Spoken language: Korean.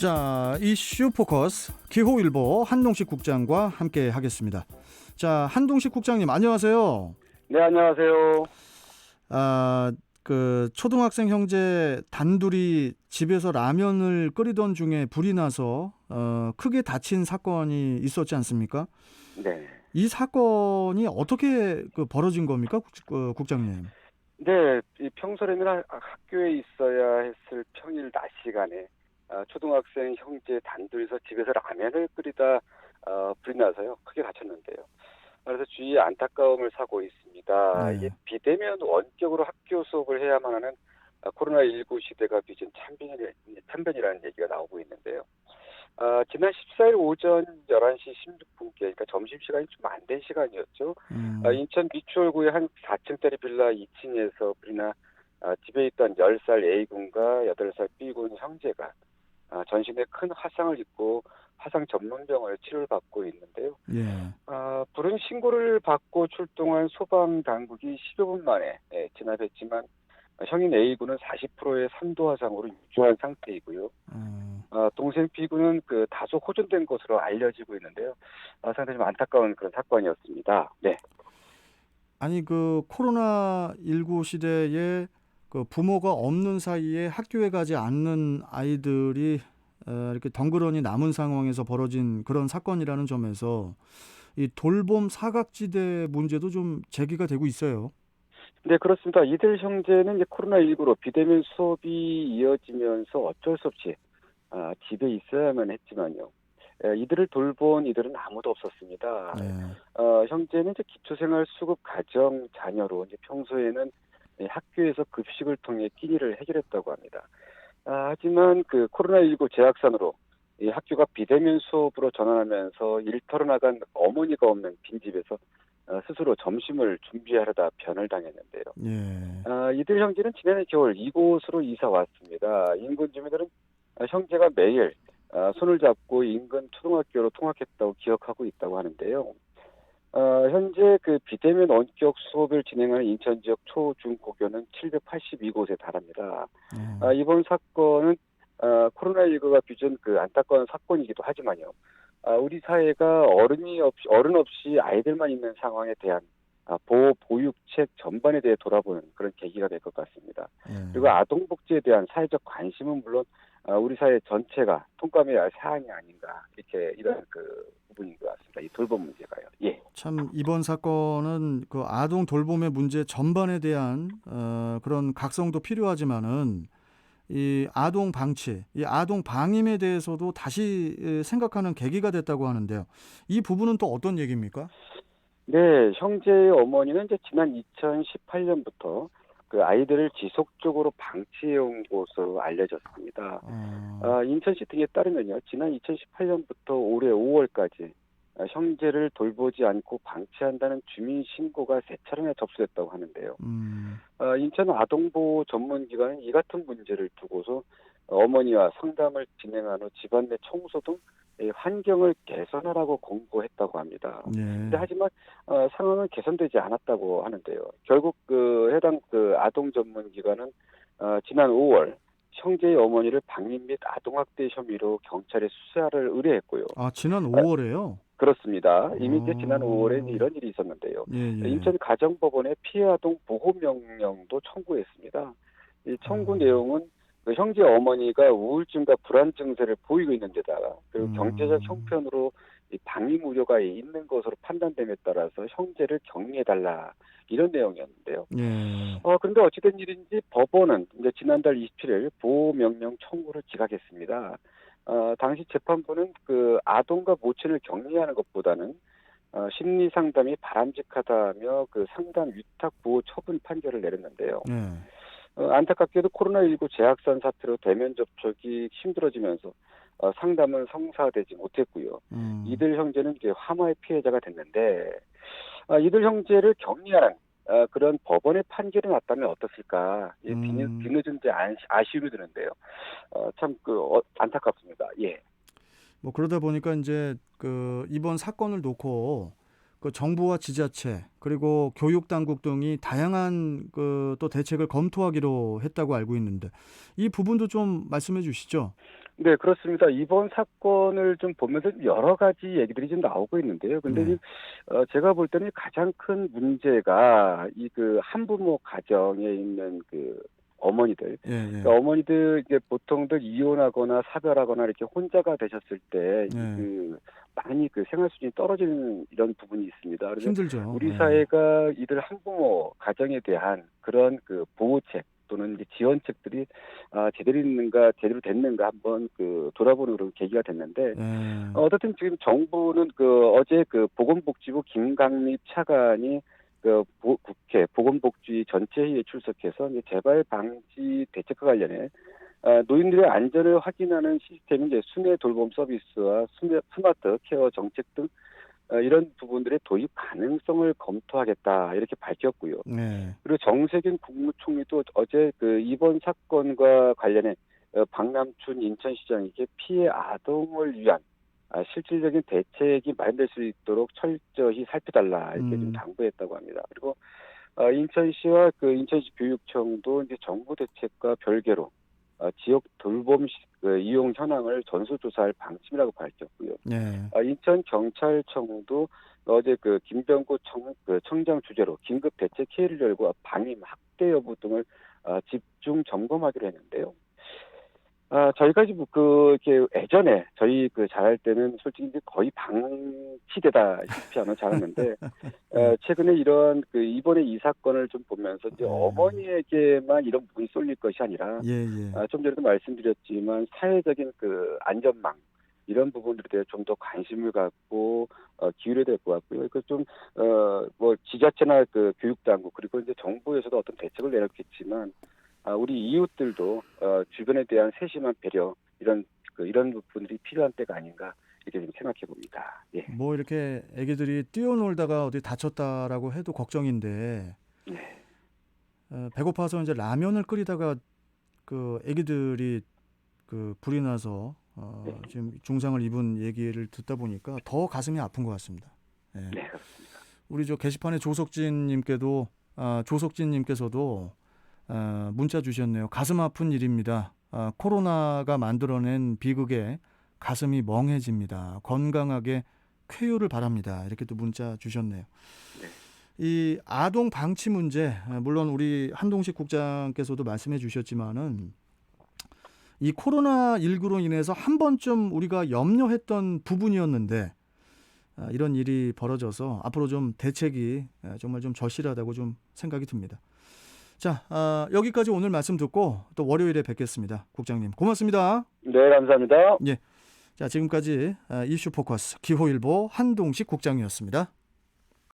자, 이슈 포커스 기호일보 한동식 국장과 함께 하겠습니다. 자, 한동식 국장님 안녕하세요. 네, 안녕하세요. 초등학생 형제 단둘이 집에서 라면을 끓이던 중에 불이 나서 크게 다친 사건이 있었지 않습니까? 네. 이 사건이 어떻게 벌어진 겁니까, 국장님? 네, 이 평소에는 학교에 있어야 했을 평일 낮 시간에 초등학생 형제 단둘이서 집에서 라면을 끓이다 불이 나서요. 크게 다쳤는데요. 그래서 주위에 안타까움을 사고 있습니다. 이게 네. 비대면 원격으로 학교 수업을 해야만 하는 코로나19 시대가 빚은 참변이라는 얘기가 나오고 있는데요. 지난 14일 오전 11시 16분께, 그러니까 점심시간이 좀 안 된 시간이었죠. 인천 미추홀구의 한 4층짜리 빌라 2층에서 불이 나 집에 있던 10살 A군과 8살 B군 형제가 전신에 큰 화상을 입고 화상 전문병원에 치료를 받고 있는데요. 예. 불은 신고를 받고 출동한 소방당국이 10여 분 만에 진압했지만 형인 A군은 40%의 3도 화상으로 유조한 상태이고요. 동생 B군은 다소 호전된 것으로 알려지고 있는데요. 상당히 좀 안타까운 그런 사건이었습니다. 네. 아니 코로나19 시대에 부모가 없는 사이에 학교에 가지 않는 아이들이 이렇게 덩그러니 남은 상황에서 벌어진 그런 사건이라는 점에서 이 돌봄 사각지대 문제도 좀 제기가 되고 있어요. 네, 그렇습니다. 이들 형제는 이제 코로나19로 비대면 수업이 이어지면서 어쩔 수 없이 집에 있어야만 했지만요. 이들을 돌본 이들은 아무도 없었습니다. 네. 형제는 이제 기초생활수급 가정 자녀로 이제 평소에는 학교에서 급식을 통해 끼니를 해결했다고 합니다. 하지만 코로나19 재확산으로 이 학교가 비대면 수업으로 전환하면서 일터로 나간 어머니가 없는 빈집에서 스스로 점심을 준비하려다 변을 당했는데요. 예. 이들 형제는 지난해 겨울 이곳으로 이사 왔습니다. 인근 주민들은 형제가 매일 손을 잡고 인근 초등학교로 통학했다고 기억하고 있다고 하는데요. 현재 비대면 원격 수업을 진행하는 인천 지역 초, 중, 고교는 782곳에 달합니다. 이번 사건은 코로나19가 빚은 안타까운 사건이기도 하지만요. 우리 사회가 어른 없이 아이들만 있는 상황에 대한 보호 보육책 전반에 대해 돌아보는 그런 계기가 될 것 같습니다. 예. 그리고 아동 복지에 대한 사회적 관심은 물론 우리 사회 전체가 통감해야 할 사안이 아닌가, 이런 부분인 것 같습니다. 이 돌봄 문제가요. 예. 참 이번 사건은 아동 돌봄의 문제 전반에 대한 그런 각성도 필요하지만은 이 아동 방치, 이 아동 방임에 대해서도 다시 생각하는 계기가 됐다고 하는데요. 이 부분은 또 어떤 얘기입니까? 네, 형제의 어머니는 이제 지난 2018년부터 아이들을 지속적으로 방치해온 것으로 알려졌습니다. 인천시 등에 따르면요, 지난 2018년부터 올해 5월까지 형제를 돌보지 않고 방치한다는 주민 신고가 3차례나 접수됐다고 하는데요. 인천 아동보호 전문기관은 이 같은 문제를 두고서 어머니와 상담을 진행한 후 집안 내 청소 등 환경을 개선하라고 권고했다고 합니다. 예. 근데 하지만 상황은 개선되지 않았다고 하는데요. 결국 해당 아동 전문기관은 지난 5월 형제의 어머니를 방임 및 아동학대 혐의로 경찰에 수사를 의뢰했고요. 지난 5월에요? 그렇습니다. 이미 이제 지난 5월에 이런 일이 있었는데요. 예, 예. 인천 가정법원에 피해 아동 보호 명령도 청구했습니다. 이 청구 내용은 형제 어머니가 우울증과 불안 증세를 보이고 있는 데다가 그리고 경제적 형편으로 이 방임 우려가 있는 것으로 판단됨에 따라서 형제를 격리해달라, 이런 내용이었는데요. 예. 그런데 어찌된 일인지 법원은 이제 지난달 27일 보호 명령 청구를 기각했습니다. 당시 재판부는 아동과 모친을 격리하는 것보다는 심리 상담이 바람직하다며 상담 위탁 보호 처분 판결을 내렸는데요. 예. 안타깝게도 코로나19 재확산 사태로 대면 접촉이 힘들어지면서 상담은 성사되지 못했고요. 이들 형제는 이제 화마의 피해자가 됐는데 이들 형제를 격리하는 그런 법원의 판결이 났다면 어떻을까? 뒤늦은 아쉬움이 드는데요. 참 안타깝습니다. 예. 뭐 그러다 보니까 이제 이번 사건을 놓고 정부와 지자체 그리고 교육 당국 등이 다양한 또 대책을 검토하기로 했다고 알고 있는데 이 부분도 좀 말씀해 주시죠. 네, 그렇습니다. 이번 사건을 좀 보면서 여러 가지 얘기들이 좀 나오고 있는데요. 근데 네. 제가 볼 때는 가장 큰 문제가 이 그 한부모 가정에 있는 그 어머니들. 예, 예. 그러니까 어머니들 이제 보통들 이혼하거나 사별하거나 이렇게 혼자가 되셨을 때 네. 많이 그 생활 수준이 떨어지는 이런 부분이 있습니다. 그래서 힘들죠. 우리 예. 사회가 이들 한부모 가정에 대한 그런 그 보호책 또는 이제 지원책들이 제대로 됐는가 한번 그 돌아보는 그런 계기가 됐는데 예. 어쨌든 지금 정부는 어제 보건복지부 김강립 차관이 국회 보건복지 전체회의에 출석해서 이제 재발 방지 대책과 관련해 노인들의 안전을 확인하는 시스템인 이제 순회 돌봄 서비스와 스마트 케어 정책 등 이런 부분들의 도입 가능성을 검토하겠다 이렇게 밝혔고요. 네. 그리고 정세균 국무총리도 어제 이번 사건과 관련해 박남춘 인천시장에게 피해 아동을 위한 실질적인 대책이 마련될 수 있도록 철저히 살펴달라 이렇게 좀 음. 당부했다고 합니다. 그리고 인천시와 인천시 교육청도 이제 정부 대책과 별개로 지역 돌봄 이용 현황을 전수조사할 방침이라고 밝혔고요. 네. 인천 경찰청도 어제 김병구 청장 주재로 긴급 대책 회의를 열고 방임 학대 여부 등을 집중 점검하기로 했는데요. 저희가 지금 이렇게 예전에 저희 잘할 때는 솔직히 이제 거의 방치되다시피 하면 자랐는데 예. 최근에 이런 이번에 이 사건을 좀 보면서 이제 예. 어머니에게만 이런 부분이 쏠릴 것이 아니라 예, 예. 좀 전에도 말씀드렸지만 사회적인 안전망 이런 부분들에 대해 좀 더 관심을 갖고 기울여야 될 것 같고요. 뭐 지자체나 교육 당국 그리고 이제 정부에서도 어떤 대책을 내놓겠지만 우리 이웃들도 주변에 대한 세심한 배려 이런 부분들이 필요한 때가 아닌가 이렇게 좀 생각해 봅니다. 예. 뭐 이렇게 애기들이 뛰어놀다가 어디 다쳤다라고 해도 걱정인데 네. 배고파서 이제 라면을 끓이다가 애기들이 불이 나서 네. 지금 중상을 입은 얘기를 듣다 보니까 더 가슴이 아픈 것 같습니다. 예. 네, 그렇습니다. 우리 저 게시판에 조석진님께서도 문자 주셨네요. 가슴 아픈 일입니다. 코로나가 만들어낸 비극에 가슴이 멍해집니다. 건강하게 쾌유를 바랍니다. 이렇게 또 문자 주셨네요. 네. 이 아동 방치 문제, 물론 우리 한동식 국장께서도 말씀해 주셨지만은 이 코로나19로 인해서 한 번쯤 우리가 염려했던 부분이었는데 이런 일이 벌어져서 앞으로 좀 대책이 정말 좀 절실하다고 좀 생각이 듭니다. 자, 여기까지 오늘 말씀 듣고 또 월요일에 뵙겠습니다. 국장님 고맙습니다. 네, 감사합니다. 예. 자, 지금까지 이슈 포커스 기호일보 한동식 국장이었습니다.